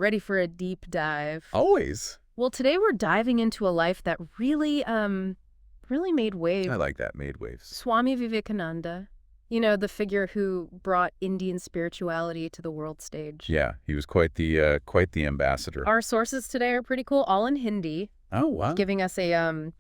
Ready for a deep dive? Always. Well, today we're diving into a life that really made waves. I like that, made waves. Swami Vivekananda. You know, the figure who brought Indian spirituality to the world stage. Yeah, he was quite the ambassador. Our sources today are pretty cool, all in Hindi. Oh, wow. Giving us a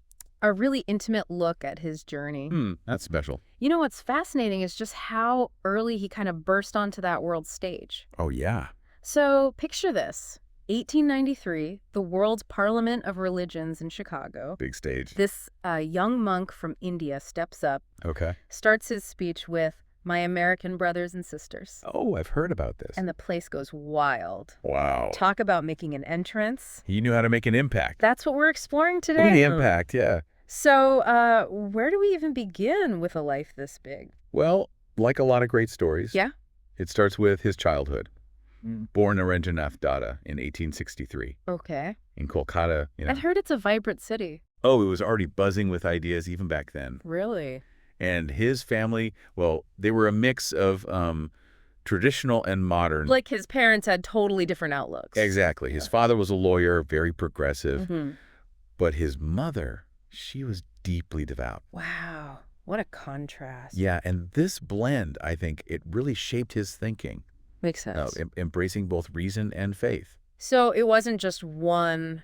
really intimate look at his journey. That's special. You know what's fascinating is just how early he kind of burst onto that world stage. Oh, yeah. So picture this. 1893, the World's Parliament of Religions in Chicago. Big stage. This young monk from India steps up, Okay. starts his speech with, "My American brothers and sisters." Oh, I've heard about this. And the place goes wild. Wow. Talk about making an entrance. He knew how to make an impact. That's what we're exploring today. The impact, yeah. So where do we even begin with a life this big? Well, like a lot of great stories. Yeah? It starts with his childhood. Born Narendranath Datta in 1863 Okay. in Kolkata. I've heard it's a vibrant city. Oh, it was already buzzing with ideas even back then. Really? And his family, well, they were a mix of traditional and modern. Like his parents had totally different outlooks. Exactly. His father was a lawyer, very progressive. Mm-hmm. But his mother, she was deeply devout. Wow. What a contrast. Yeah, and this blend, I think, it really shaped his thinking. Makes sense. Embracing both reason and faith. So it wasn't just one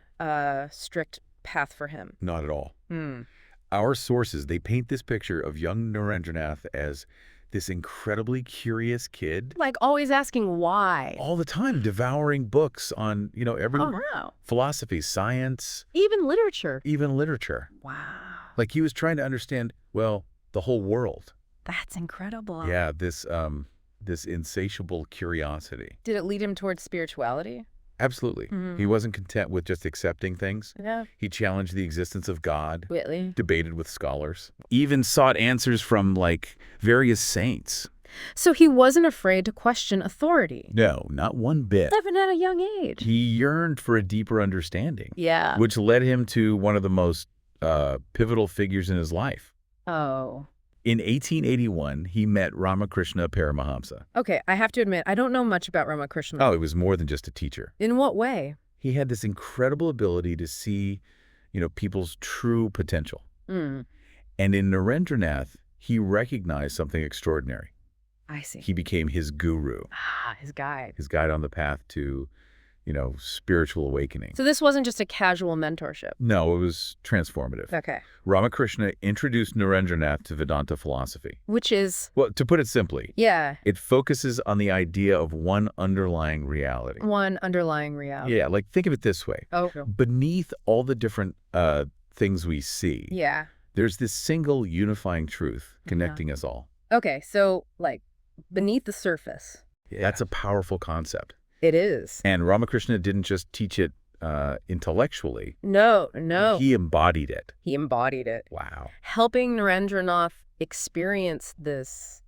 strict path for him. Not at all. Hmm. Our sources, they paint this picture of young Narendranath as this incredibly curious kid. Like always asking why. All the time, devouring books on, every wow. philosophy, science. Even literature. Even literature. Wow. Like he was trying to understand, well, the whole world. That's incredible. Yeah, this insatiable curiosity. Did it lead him towards spirituality? Absolutely. Mm-hmm. He wasn't content with just accepting things. Yeah. He challenged the existence of God, Really? debated with scholars, even sought answers from, various saints. So he wasn't afraid to question authority. No, not one bit. Even at a young age. He yearned for a deeper understanding, Yeah. which led him to one of the most pivotal figures in his life. Oh. In 1881, he met Ramakrishna Paramahamsa. Okay, I have to admit, I don't know much about Ramakrishna. Oh, he was more than just a teacher. In what way? He had this incredible ability to see, people's true potential. Hmm. And in Narendranath, he recognized something extraordinary. I see. He became his guru, His guide. his guide on the path to, spiritual awakening. So this wasn't just a casual mentorship. No, it was transformative. Okay. Ramakrishna introduced Narendranath to Vedanta philosophy. Which is, Well, to put it simply, yeah, it focuses on the idea of one underlying reality. one underlying reality. Yeah, think of it this way. Oh. Beneath all the different things we see, Yeah. there's this single unifying truth connecting us all. Okay, so, beneath the surface. Yeah. That's a powerful concept. It is. And Ramakrishna didn't just teach it intellectually. No. He embodied it. He embodied it. Wow. Helping Narendranath experience this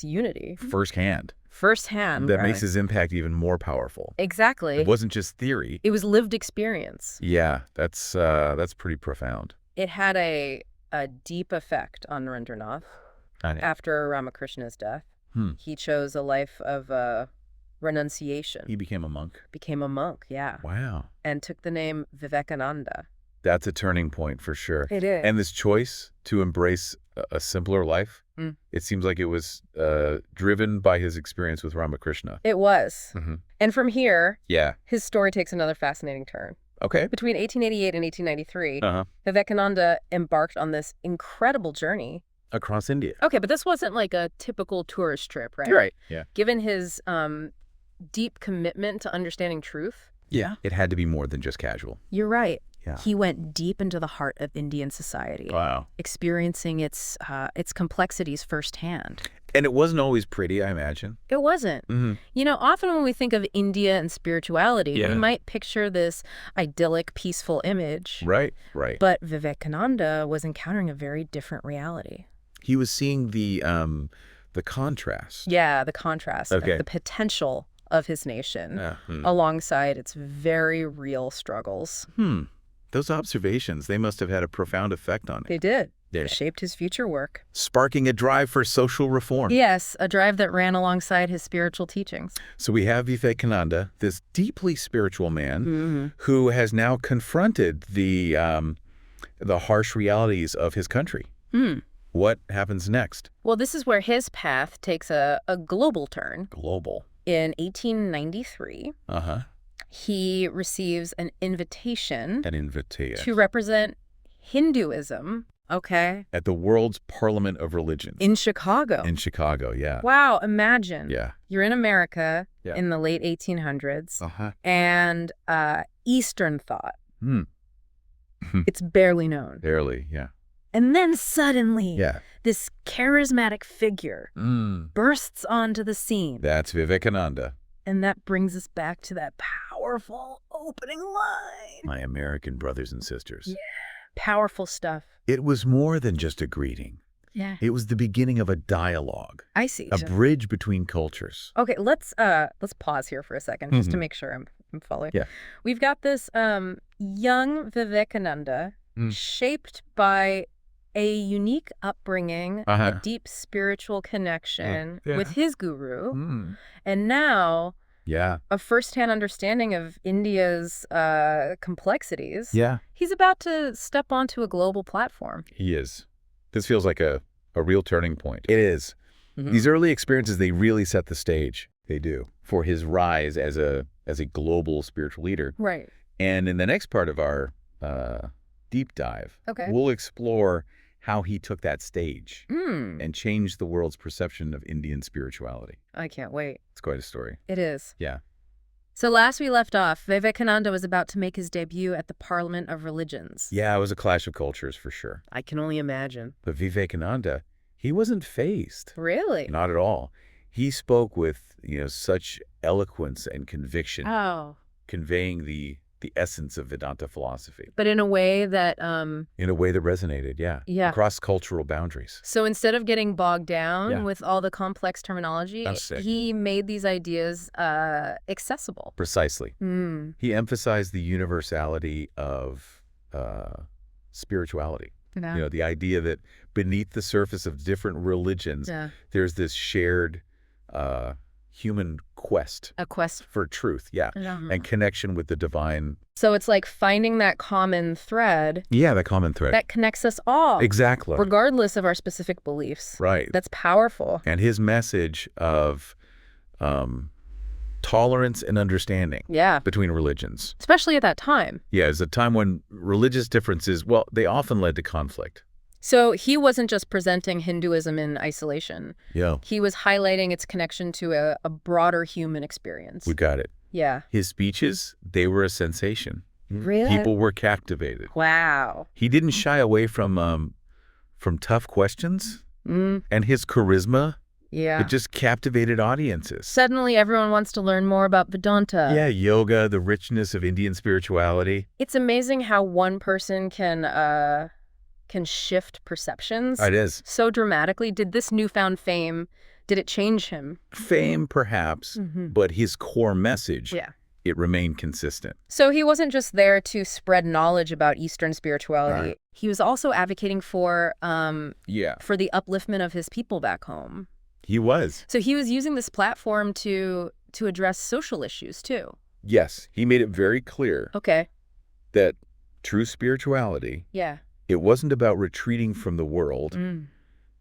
unity. Firsthand. Firsthand. That makes his impact even more powerful. Exactly. It wasn't just theory. It was lived experience. Yeah, that's pretty profound. It had a deep effect on Narendranath after Ramakrishna's death. He chose a life of renunciation. He became a monk. Became a monk, yeah. Wow. And took the name Vivekananda. That's a turning point for sure. It is. And this choice to embrace a simpler life, it seems like it was driven by his experience with Ramakrishna. It was. Mm-hmm. And from here, Yeah. his story takes another fascinating turn. Okay. Between 1888 and 1893, Uh-huh. Vivekananda embarked on this incredible journey. Across India. Okay, but this wasn't like a typical tourist trip, right? Right. Yeah. Given his deep commitment to understanding truth. Yeah. It had to be more than just casual. You're right. Yeah. He went deep into the heart of Indian society, Wow. experiencing its complexities firsthand. And it wasn't always pretty, I imagine. It wasn't. Mm-hmm. Often when we think of India and spirituality, Yeah. we might picture this idyllic, peaceful image. Right. But Vivekananda was encountering a very different reality. He was seeing the contrast. Yeah, the contrast, Okay. the potential of his nation alongside its very real struggles. Those observations, they must have had a profound effect on him. They did. Yeah. shaped his future work. Sparking a drive for social reform. Yes, a drive that ran alongside his spiritual teachings. So we have Vivekananda, this deeply spiritual man who has now confronted the harsh realities of his country. What happens next? Well, this is where his path takes a global turn. Global. In 1893, he receives an invitation to represent Hinduism, at the World's Parliament of Religions. in Chicago. In Chicago, yeah. Wow, imagine. Yeah. You're in America Yeah. in the late 1800s, and Eastern thought. It's barely known. Barely, yeah. And then suddenly, Yeah. this charismatic figure bursts onto the scene. That's Vivekananda. And that brings us back to that powerful opening line. My American brothers and sisters. Yeah. Powerful stuff. It was more than just a greeting. Yeah. It was the beginning of a dialogue. I see. A bridge between cultures. Okay, let's pause here for a second just to make sure I'm following. Yeah. We've got this young Vivekananda shaped by a unique upbringing, a deep spiritual connection with his guru, and now a firsthand understanding of India's complexities. Yeah. He's about to step onto a global platform. He is. This feels like a real turning point. It is. These early experiences, they really set the stage. They do. For his rise as a global spiritual leader. Right. And in the next part of our deep dive, we'll explore how he took that stage and changed the world's perception of Indian spirituality. I can't wait. It's quite a story. It is. Yeah. So last we left off, Vivekananda was about to make his debut at the Parliament of Religions. Yeah, it was a clash of cultures for sure. I can only imagine. But Vivekananda, he wasn't fazed. Really? Not at all. He spoke with, such eloquence and conviction, conveying the essence of Vedanta philosophy. But in a way that... in a way that resonated, yeah. Across cultural boundaries. So instead of getting bogged down with all the complex terminology, he made these ideas accessible. Precisely. He emphasized the universality of spirituality. The idea that beneath the surface of different religions, there's this shared human quest. A quest for truth, and connection with the divine. So it's like finding that common thread. Yeah, that common thread. That connects us all. Exactly. Regardless of our specific beliefs. Right. That's powerful. And his message of tolerance and understanding between religions. Especially at that time. Yeah, it's a time when religious differences, they often led to conflict. So he wasn't just presenting Hinduism in isolation. Yeah. He was highlighting its connection to a broader human experience. We got it. Yeah. His speeches, they were a sensation. Really? People were captivated. Wow. He didn't shy away from tough questions. And his charisma, it just captivated audiences. Suddenly everyone wants to learn more about Vedanta. Yeah, yoga, the richness of Indian spirituality. It's amazing how one person can shift perceptions. It is. So dramatically. Did this newfound fame, did it change him? Fame, perhaps, but his core message, it remained consistent. So he wasn't just there to spread knowledge about Eastern spirituality. Right. He was also advocating for the upliftment of his people back home. He was. So he was using this platform to address social issues, too. Yes. He made it very clear that true spirituality, it wasn't about retreating from the world,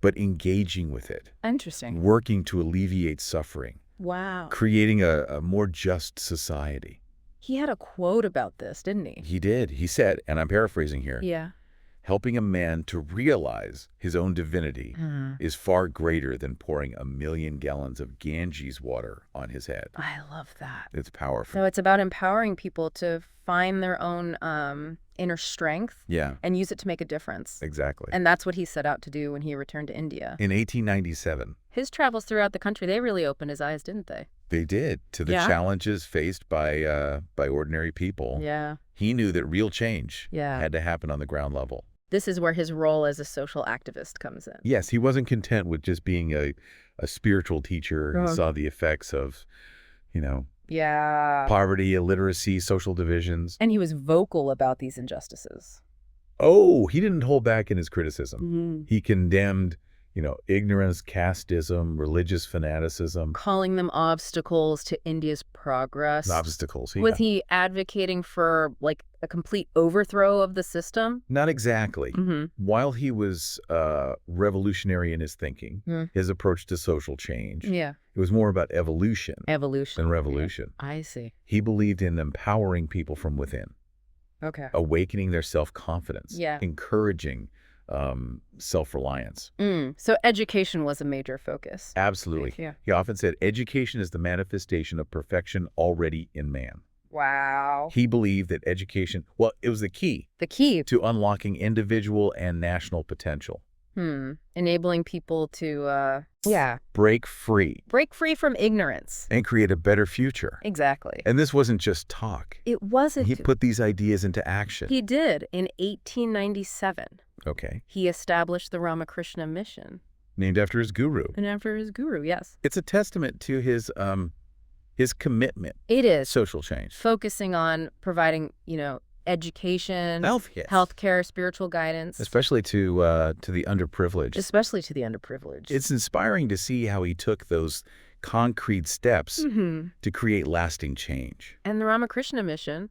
but engaging with it. Interesting. Working to alleviate suffering. Wow. Creating a more just society. He had a quote about this, didn't he? He did. He said, and I'm paraphrasing here, helping a man to realize his own divinity is far greater than pouring 1 million gallons of Ganges water on his head. I love that. It's powerful. So it's about empowering people to find their own inner strength and use it to make a difference. Exactly. And that's what he set out to do when he returned to India. In 1897. His travels throughout the country, they really opened his eyes, didn't they? They did, to the challenges faced by ordinary people. Yeah. He knew that real change had to happen on the ground level. This is where his role as a social activist comes in. Yes, he wasn't content with just being a spiritual teacher. He saw the effects of, poverty, illiteracy, social divisions. And he was vocal about these injustices. Oh, he didn't hold back in his criticism. Mm-hmm. He condemned, ignorance, casteism, religious fanaticism. Calling them obstacles to India's progress. Obstacles, yeah. Was he advocating for, like, a complete overthrow of the system? Not exactly. Mm-hmm. While he was revolutionary in his thinking, his approach to social change, Yeah. it was more about evolution Evolution. than revolution. I see. He believed in empowering people from within, Okay. awakening their self-confidence, Yeah. encouraging self-reliance. So education was a major focus. Absolutely. Yeah. He often said, education is the manifestation of perfection already in man. Wow. He believed that education, well, it was the key The key. to unlocking individual and national potential. Enabling people to, Break free. break free from ignorance. And create a better future. Exactly. And this wasn't just talk. It wasn't. He put these ideas into action. He did. In 1897, Okay. he established the Ramakrishna Mission. Named after his guru. And after his guru, yes. It's a testament to his commitment It to is. social change. Focusing on providing, education, Health, yes. healthcare, spiritual guidance. Especially to the underprivileged. Especially to the underprivileged. It's inspiring to see how he took those concrete steps to create lasting change. And the Ramakrishna Mission,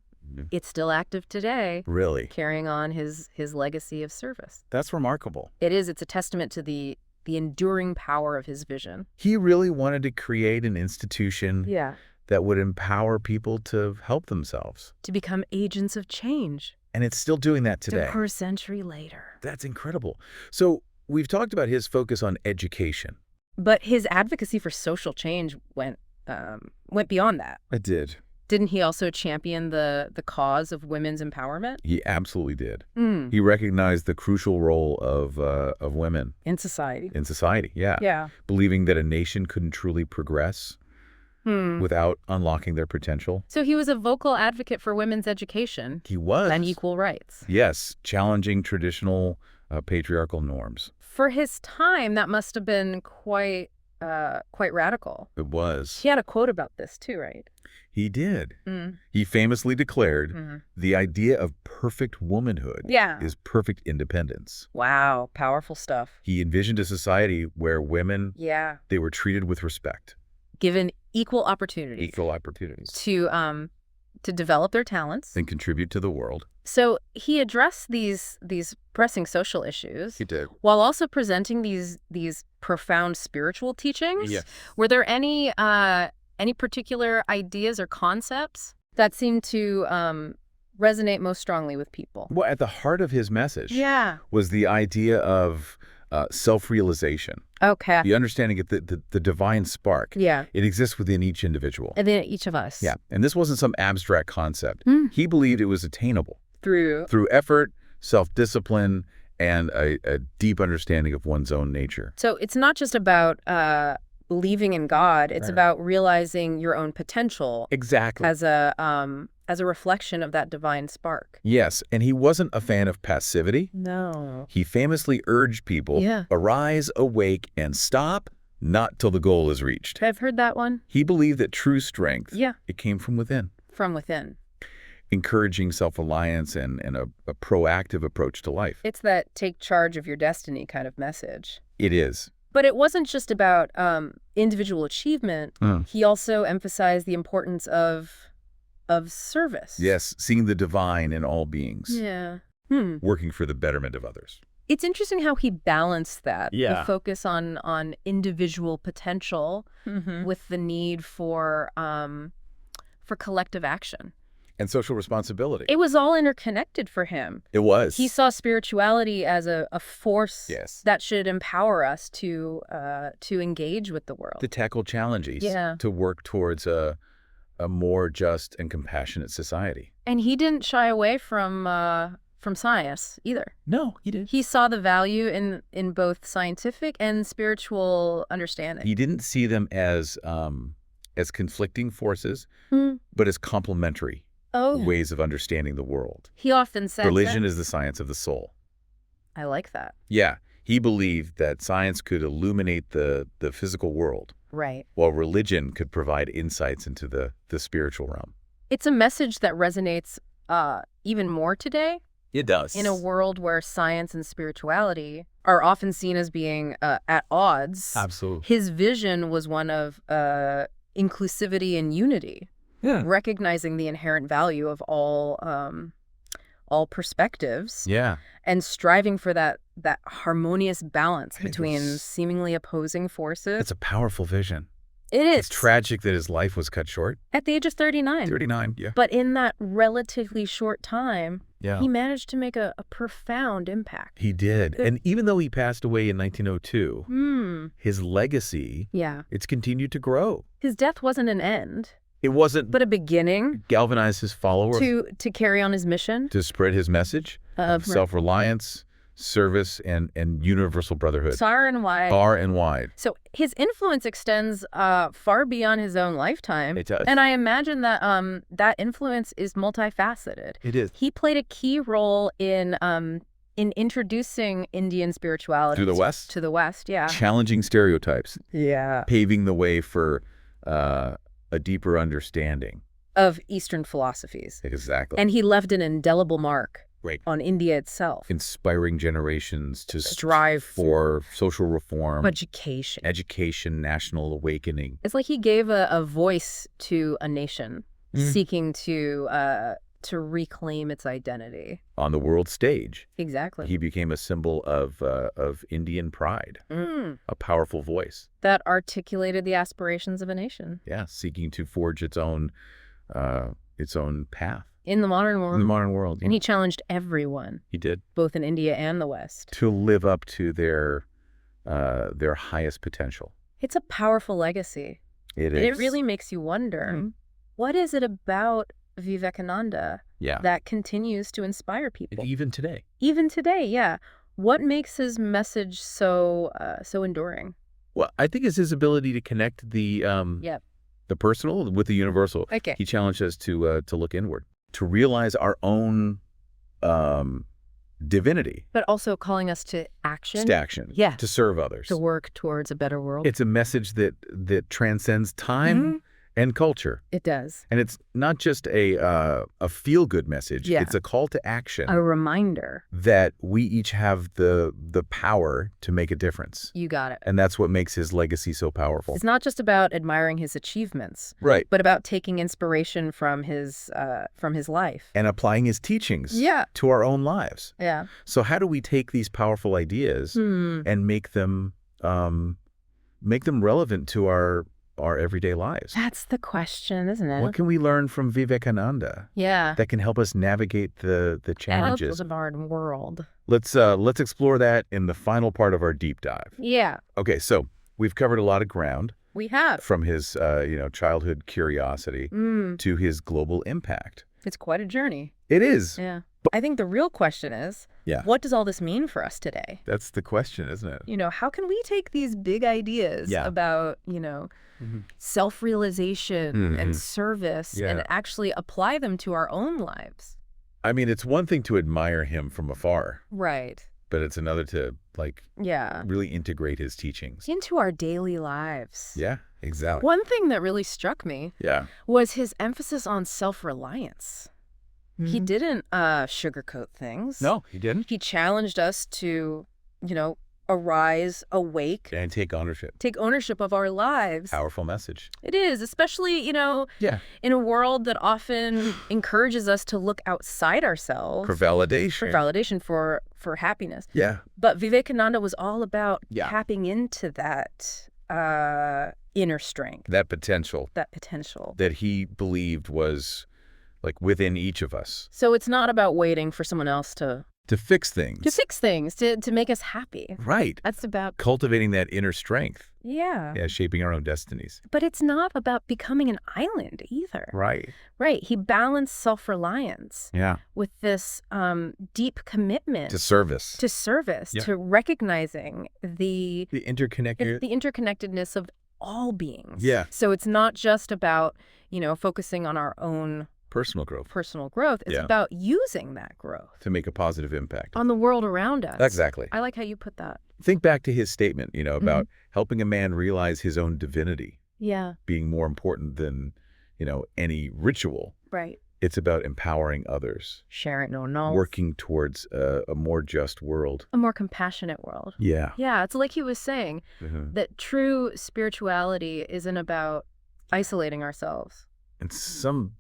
it's still active today. Really? Carrying on his legacy of service. That's remarkable. It is. It's a testament to the enduring power of his vision. He really wanted to create an institution that would empower people to help themselves. To become agents of change. And it's still doing that today. A century later. That's incredible. So we've talked about his focus on education. But his advocacy for social change went beyond that. It did. Didn't he also champion the cause of women's empowerment? He absolutely did. He recognized the crucial role of women. In society. In society, yeah. Yeah. Believing that a nation couldn't truly progress without unlocking their potential. So he was a vocal advocate for women's education. He was. And equal rights. Yes, challenging traditional patriarchal norms. For his time, that must have been quite radical. It was. He had a quote about this too, right? He did. He famously declared, the idea of perfect womanhood is perfect independence. Wow, powerful stuff. He envisioned a society where women, they were treated with respect. Given equal opportunities. Equal opportunities. To develop their talents. And contribute to the world. So he addressed these pressing social issues. He did. While also presenting these profound spiritual teachings. Yeah. Were there any particular ideas or concepts that seemed to resonate most strongly with people? Well, at the heart of his message was the idea of self-realization. Okay. The understanding of the divine spark. Yeah. It exists within each individual. And then each of us. Yeah. And this wasn't some abstract concept. He believed it was attainable. Through effort, self-discipline, and a deep understanding of one's own nature. So it's not just about believing in God. It's about realizing your own potential. Exactly. As a reflection of that divine spark. Yes, and he wasn't a fan of passivity. No. He famously urged people, arise, awake, and stop, not till the goal is reached. I've heard that one. He believed that true strength, it came from within. From within. Encouraging self-reliance and a proactive approach to life. It's that take charge of your destiny kind of message. It is. But it wasn't just about individual achievement. He also emphasized the importance of service. Yes, seeing the divine in all beings. Yeah. Working for the betterment of others. It's interesting how he balanced that. The focus on individual potential with the need for collective action. And social responsibility. It was all interconnected for him. It was. He saw spirituality as a force that should empower us to engage with the world. To tackle challenges. To work towards a more just and compassionate society. And he didn't shy away from science either. No, he did. He saw the value in both scientific and spiritual understanding. He didn't see them as conflicting forces, but as complementary. Ways of understanding the world. He often said religion is the science of the soul. I like that. Yeah. He believed that science could illuminate the physical world. Right. While religion could provide insights into the spiritual realm. It's a message that resonates even more today. It does. In a world where science and spirituality are often seen as being at odds. Absolutely. His vision was one of inclusivity and unity, recognizing the inherent value of all perspectives, and striving for that harmonious balance between seemingly opposing forces. It's a powerful vision. It is. It's tragic that his life was cut short. At the age of 39. 39, yeah. But in that relatively short time, he managed to make a profound impact. He did. And even though he passed away in 1902, his legacy, it's continued to grow. His death wasn't an end. It wasn't. But a beginning. Galvanized his followers. To carry on his mission. To spread his message of self-reliance, service, and universal brotherhood. Far and wide. Far and wide. So his influence extends far beyond his own lifetime. It does. And I imagine that that influence is multifaceted. It is. He played a key role in introducing Indian spirituality to the West. To the West, yeah. Challenging stereotypes. Yeah. Paving the way for a deeper understanding of Eastern philosophies. Exactly. And he left an indelible mark on India itself. Inspiring generations to strive for social reform, education, national awakening. It's like he gave a voice to a nation seeking to reclaim its identity on the world stage. Exactly. He became a symbol of Indian pride, a powerful voice that articulated the aspirations of a nation. Yeah, seeking to forge its own path. In the modern world. In the modern world. And he challenged everyone. He did. Both in India and the West. To live up to their highest potential. It's a powerful legacy. It is. And it really makes you wonder, what is it about Vivekananda that continues to inspire people? Even today. Even today, yeah. What makes his message so enduring? Well, I think it's his ability to connect the personal with the universal. Okay. He challenged us to look inward, to realize our own divinity. But also calling us to action. To action. Yeah. To serve others. To work towards a better world. It's a message that transcends time and culture. It does. And it's not just a feel-good message. Yeah. It's a call to action. A reminder. That we each have the power to make a difference. You got it. And that's what makes his legacy so powerful. It's not just about admiring his achievements. Right. But about taking inspiration from his life. And applying his teachings to our own lives. Yeah. So how do we take these powerful ideas and make them relevant to our everyday lives? That's the question, isn't it? What can we learn from Vivekananda? That can help us navigate the challenges of our world. Let's explore that in the final part of our deep dive. Yeah. Okay, so we've covered a lot of ground. We have. From his childhood curiosity to his global impact. It's quite a journey. It is. Yeah. I think the real question is, what does all this mean for us today? That's the question, isn't it? How can we take these big ideas about, self-realization and service and actually apply them to our own lives? I mean, it's one thing to admire him from afar. Right. But it's another to, really integrate his teachings into our daily lives. Yeah, exactly. One thing that really struck me was his emphasis on self-reliance. He didn't sugarcoat things. No, he didn't. He challenged us to, arise, awake. And take ownership. Take ownership of our lives. Powerful message. It is, especially, in a world that often encourages us to look outside ourselves. For validation. For validation, for happiness. Yeah. But Vivekananda was all about tapping into that inner strength. That potential. That he believed was within each of us. So it's not about waiting for someone else to fix things. To make us happy. Right. That's about cultivating that inner strength. Yeah. Yeah, shaping our own destinies. But it's not about becoming an island either. Right. Right. He balanced self-reliance with this deep commitment to service. To recognizing the interconnectedness of all beings. Yeah. So it's not just about, focusing on our own personal growth. It's about using that growth to make a positive impact on the world around us. Exactly. I like how you put that. Think back to his statement, about helping a man realize his own divinity. Yeah. Being more important than, any ritual. Right. It's about empowering others. Sharing knowledge. Working towards a more just world. A more compassionate world. Yeah. Yeah, it's like he was saying, that true spirituality isn't about isolating ourselves. In some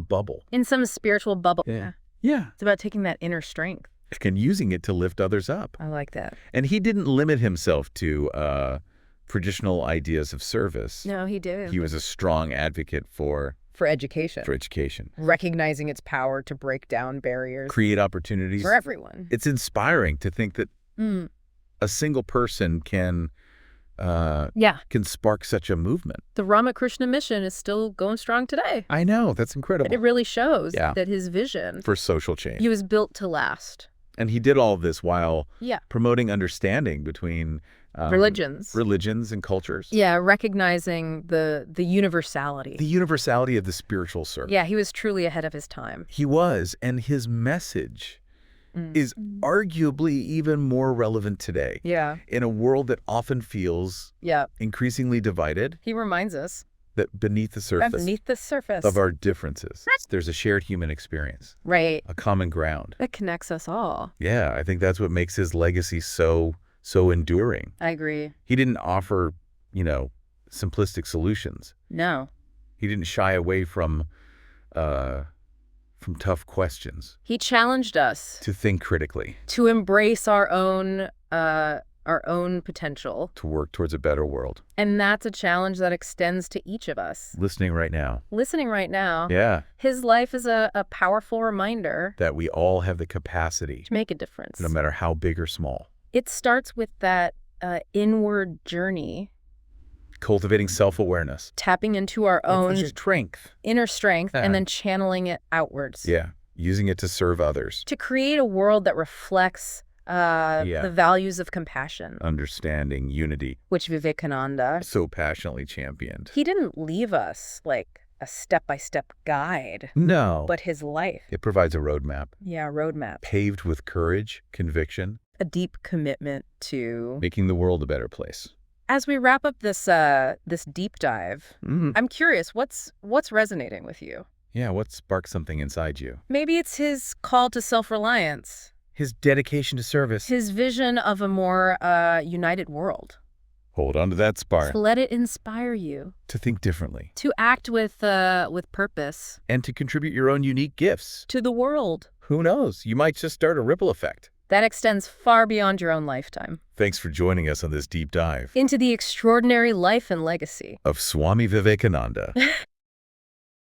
bubble. In some spiritual bubble. Yeah. Yeah. It's about taking that inner strength. And using it to lift others up. I like that. And he didn't limit himself to traditional ideas of service. No, he did. He was a strong advocate for education. For education. Recognizing its power to break down barriers. Create opportunities. For everyone. It's inspiring to think that a single person can spark such a movement. The Ramakrishna mission is still going strong today. I know. That's incredible. It really shows that his vision for social change. He was built to last. And he did all of this while promoting understanding between religions and cultures. Yeah, recognizing the universality. The universality of the spiritual service. Yeah, he was truly ahead of his time. He was, and his message is arguably even more relevant today. Yeah. In a world that often feels increasingly divided. He reminds us that beneath the surface of our differences, there's a shared human experience. Right. A common ground. That connects us all. Yeah, I think that's what makes his legacy so enduring. I agree. He didn't offer, simplistic solutions. No. He didn't shy away from tough questions. He challenged us to think critically, to embrace our own potential, to work towards a better world. And that's a challenge that extends to each of us. Listening right now. Yeah. His life is a powerful reminder that we all have the capacity to make a difference, no matter how big or small. It starts with that inward journey. Cultivating self-awareness. Tapping into our own inner strength, and then channeling it outwards. Yeah, using it to serve others. To create a world that reflects the values of compassion. Understanding, unity. Which Vivekananda so passionately championed. He didn't leave us like a step-by-step guide. No. But his life. It provides a roadmap. Yeah, a roadmap. Paved with courage, conviction. A deep commitment to making the world a better place. As we wrap up this deep dive, I'm curious, what's resonating with you? Yeah, what sparked something inside you? Maybe it's his call to self-reliance. His dedication to service. His vision of a more united world. Hold on to that spark. To let it inspire you. To think differently. To act with purpose. And to contribute your own unique gifts. To the world. Who knows? You might just start a ripple effect. That extends far beyond your own lifetime. Thanks for joining us on this deep dive into the extraordinary life and legacy of Swami Vivekananda.